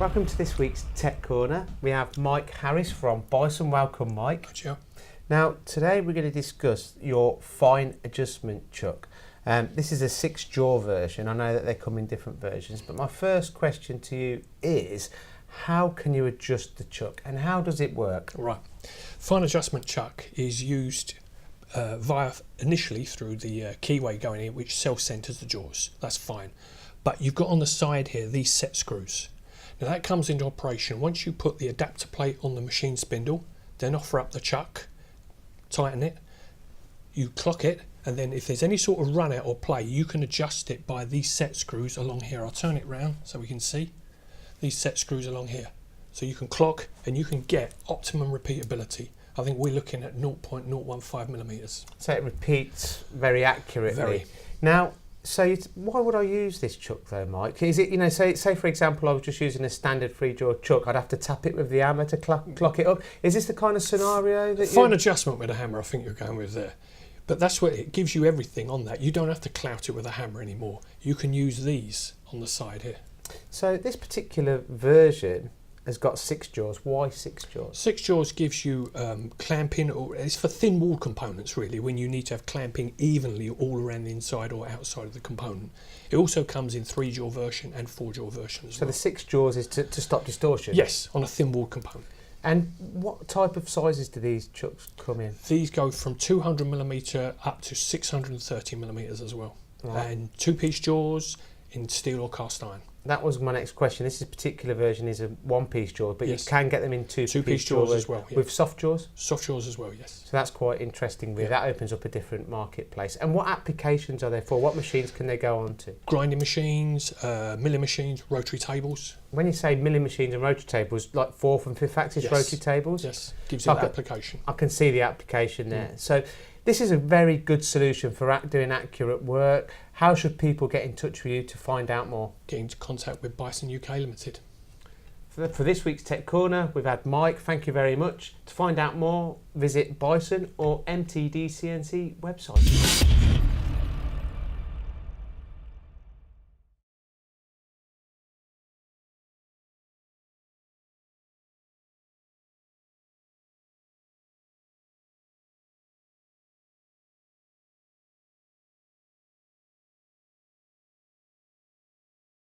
Welcome to this week's Tech Corner. We have Mike Harris from Bison. Welcome, Mike. Hi, Gio. Now, today we're going to discuss your fine adjustment chuck. This is a 6-jaw version. I know that they come in different versions, but my first question to you is, how can you adjust the chuck and how does it work? Right. Fine adjustment chuck is used initially through the keyway going in, which self-centers the jaws. That's fine. But you've got on the side here these set screws. Now that comes into operation once you put the adapter plate on the machine spindle, then offer up the chuck, tighten it, you clock it, and then if there's any sort of run out or play, you can adjust it by these set screws along here. I'll turn it round so we can see these set screws along here. So you can clock and you can get optimum repeatability. I think we're looking at 0.015 millimeters. So it repeats very accurately. Very. Now, so why would I use this chuck though, Mike? Is it, you know, say for example, I was just using a standard 3-jaw chuck, I'd have to tap it with the hammer to clock it up. Is this the kind of scenario that Fine adjustment with a hammer, I think you're going with there. But that's what it gives you everything on that. You don't have to clout it with a hammer anymore. You can use these on the side here. So this particular version has got 6 jaws. Why 6 jaws? 6 jaws gives you clamping, or it's for thin wall components really, when you need to have clamping evenly all around the inside or outside of the component. It also comes in 3-jaw version and 4-jaw version as well. So the 6 jaws is to stop distortion? Yes, on a thin wall component. And what type of sizes do these chucks come in? These go from 200mm up to 630mm as well. Right. And 2-piece jaws in steel or cast iron. That was my next question. This particular version is a 1-piece jaw, but yes, you can get them in 2-piece jaws as well. Yeah. With soft jaws? Soft jaws as well, yes. So that's quite interesting. Yeah. That opens up a different marketplace. And what applications are there for? What machines can they go on to? Grinding machines, milling machines, rotary tables. When you say milling machines and rotary tables, like 4th and 5th axis rotary tables? Yes, gives you that application. I can see the application there. So this is a very good solution for doing accurate work. How should people get in touch with you to find out more? Get into contact with Bison UK Limited. For this week's Tech Corner, we've had Mike. Thank you very much. To find out more, visit Bison or MTDCNC website.